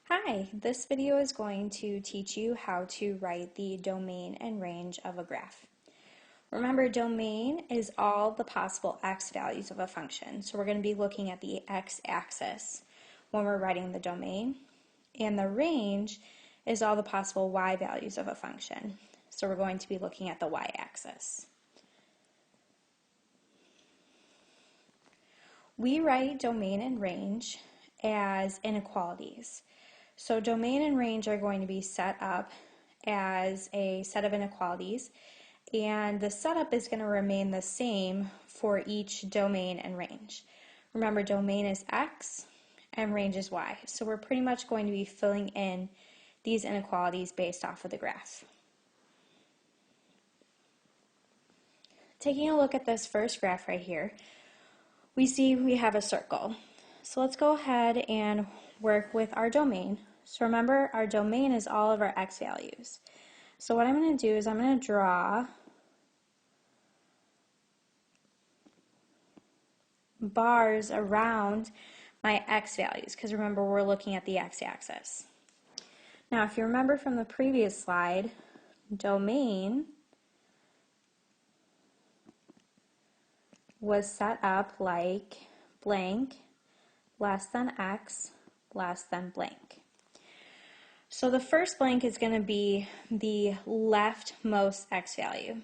Hi, this video is going to teach you how to write the domain and range of a graph. Remember, domain is all the possible x values of a function. So we're going to be looking at the x-axis when we're writing the domain. And the range is all the possible y values of a function. So we're going to be looking at the y-axis. We write domain and range as inequalities. So domain and range are going to be set up as a set of inequalities, and the setup is going to remain the same for each domain and range. Remember, domain is x and range is y, so we're pretty much going to be filling in these inequalities based off of the graph. Taking a look at this first graph right here, we see we have a circle. So let's go ahead and work with our domain. So remember, our domain is all of our x values. So what I'm going to do is I'm going to draw bars around my x values, because remember, we're looking at the x-axis. Now, if you remember from the previous slide, domain was set up like blank less than x less than blank. So the first blank is going to be the leftmost x value.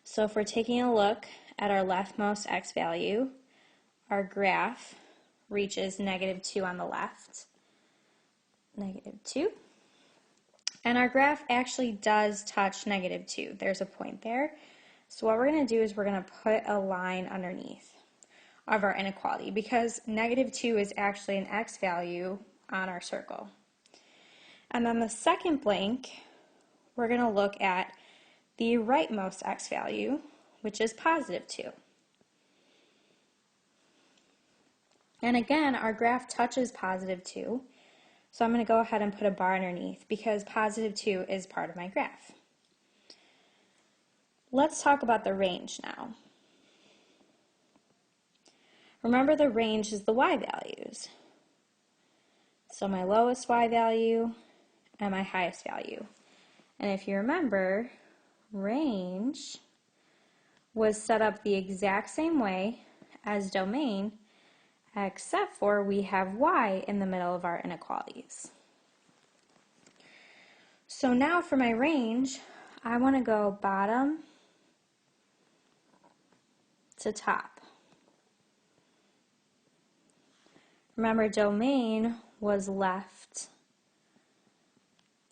So if we're taking a look at our leftmost x value, our graph reaches -2 on the left, -2. And our graph actually does touch -2. There's a point there. So what we're going to do is we're going to put a line underneath of our inequality, because -2 is actually an x value on our circle. And then the second blank, we're going to look at the rightmost x value, which is +2. And again, our graph touches +2, so I'm going to go ahead and put a bar underneath because +2 is part of my graph. Let's talk about the range now. Remember, the range is the y values. So my lowest y value and my highest value. And if you remember, range was set up the exact same way as domain, except for we have y in the middle of our inequalities. So now for my range, I want to go bottom to top. Remember, domain was left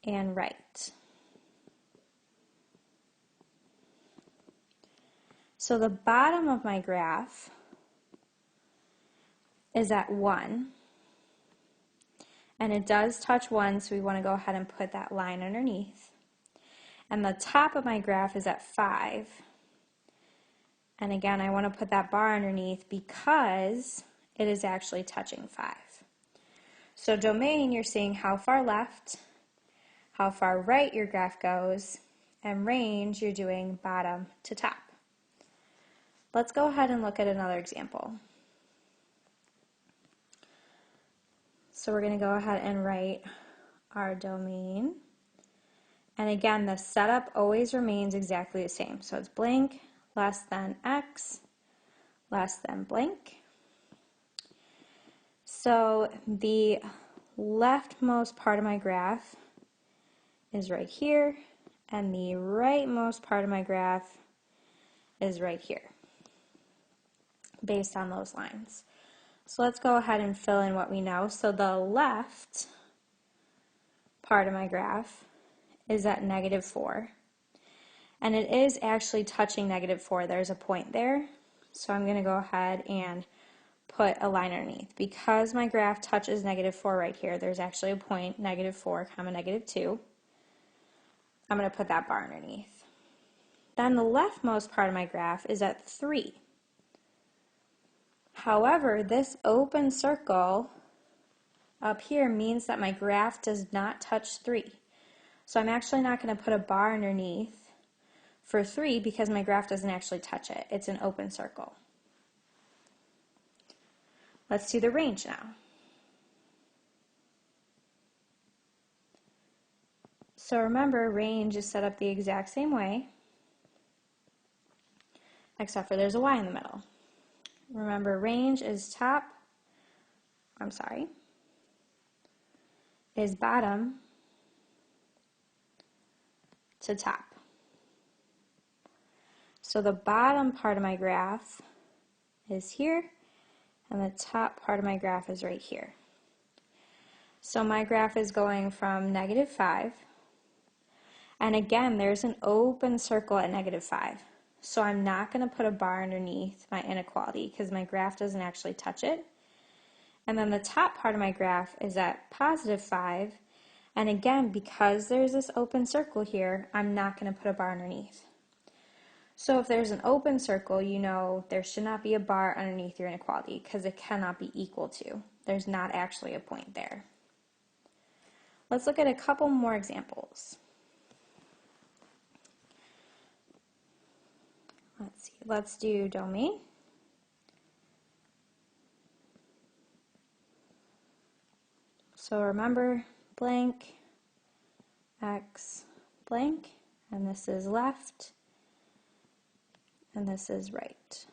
and right. So the bottom of my graph is at 1, and it does touch 1, so we want to go ahead and put that line underneath. And the top of my graph is at 5, and again, I want to put that bar underneath because it is actually touching 5. So domain, you're seeing how far left, how far right your graph goes, and range, you're doing bottom to top. Let's go ahead and look at another example. So we're going to go ahead and write our domain. And again, the setup always remains exactly the same. So it's blank less than x less than blank. So the leftmost part of my graph is right here, and the rightmost part of my graph is right here, based on those lines. So let's go ahead and fill in what we know. So the left part of my graph is at -4, and it is actually touching -4. There's a point there, so I'm going to go ahead and put a line underneath. Because my graph touches -4 right here, there's actually a point, -4, -2. I'm going to put that bar underneath. Then the leftmost part of my graph is at 3. However, this open circle up here means that my graph does not touch 3. So I'm actually not going to put a bar underneath for 3 because my graph doesn't actually touch it. It's an open circle. Let's do the range now. So remember, range is set up the exact same way, except for there's a y in the middle. Remember, range is is bottom to top. So the bottom part of my graph is here, and the top part of my graph is right here. So my graph is going from -5, and again, there's an open circle at -5. So I'm not going to put a bar underneath my inequality because my graph doesn't actually touch it. And then the top part of my graph is at +5, and again, because there's this open circle here, I'm not going to put a bar underneath. So if there's an open circle, you know there should not be a bar underneath your inequality because it cannot be equal to. There's not actually a point there. Let's look at a couple more examples. Let's see. Let's do domain. So remember, blank, x, blank, and this is left, and this is right.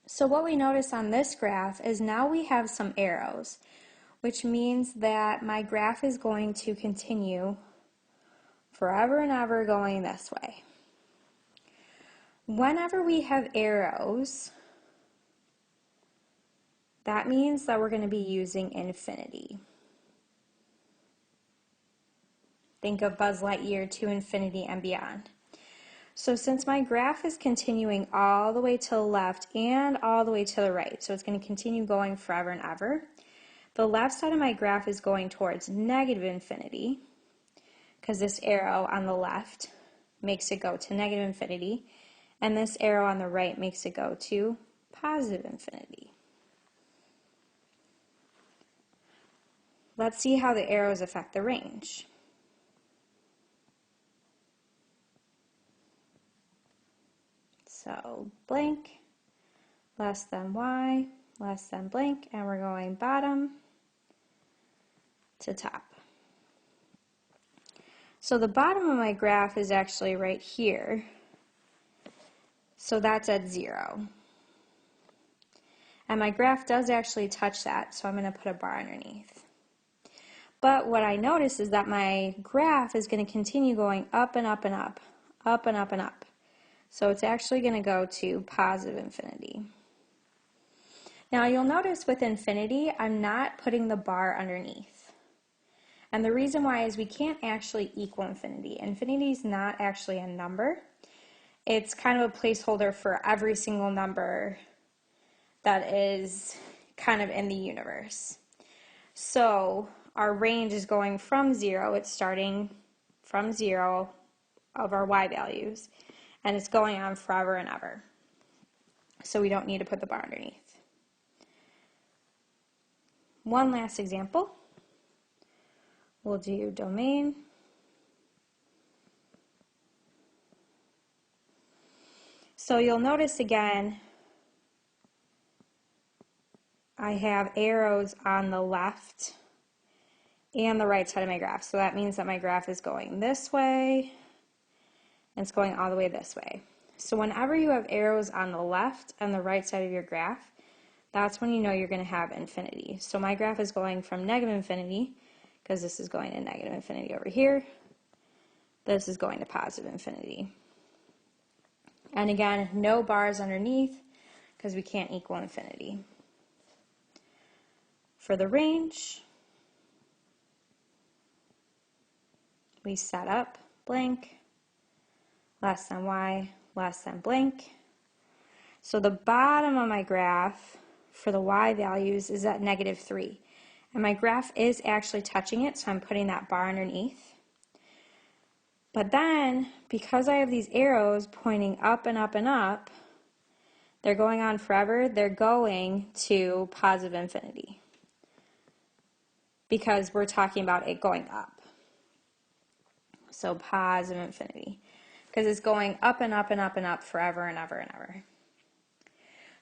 So what we notice on this graph is now we have some arrows, which means that my graph is going to continue forever and ever going this way. Whenever we have arrows, that means that we're going to be using infinity. Think of Buzz Lightyear to infinity and beyond. So since my graph is continuing all the way to the left and all the way to the right, so it's going to continue going forever and ever, the left side of my graph is going towards -infinity, because this arrow on the left makes it go to -infinity, and this arrow on the right makes it go to +infinity. Let's see how the arrows affect the range. So blank, less than y, less than blank, and we're going bottom to top. So the bottom of my graph is actually right here. So that's at 0. And my graph does actually touch that, so I'm going to put a bar underneath. But what I notice is that my graph is going to continue going up and up and up, up and up and up. So it's actually going to go to +infinity. Now you'll notice with infinity, I'm not putting the bar underneath. And the reason why is we can't actually equal infinity. Infinity is not actually a number. It's kind of a placeholder for every single number that is kind of in the universe. So our range is going from 0, it's starting from 0 of our y values, and it's going on forever and ever. So we don't need to put the bar underneath. One last example. We'll do domain. So you'll notice again, I have arrows on the left and the right side of my graph. So that means that my graph is going this way, and it's going all the way this way. So whenever you have arrows on the left and the right side of your graph, that's when you know you're going to have infinity. So my graph is going from -infinity, because this is going to -infinity over here. This is going to +infinity. And again, no bars underneath, because we can't equal infinity. For the range, we set up blank, less than y, less than blank. So the bottom of my graph for the y values is at -3. And my graph is actually touching it, so I'm putting that bar underneath. But then, because I have these arrows pointing up and up and up, they're going on forever, they're going to +infinity. Because we're talking about it going up. So +infinity. Because it's going up and up and up and up forever and ever and ever.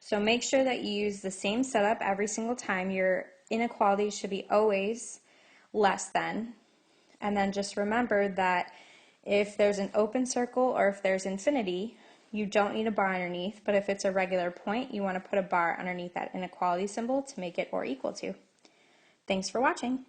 So make sure that you use the same setup every single time you're inequalities should be always less than. And then just remember that if there's an open circle or if there's infinity, you don't need a bar underneath, but if it's a regular point, you want to put a bar underneath that inequality symbol to make it or equal to. Thanks for watching.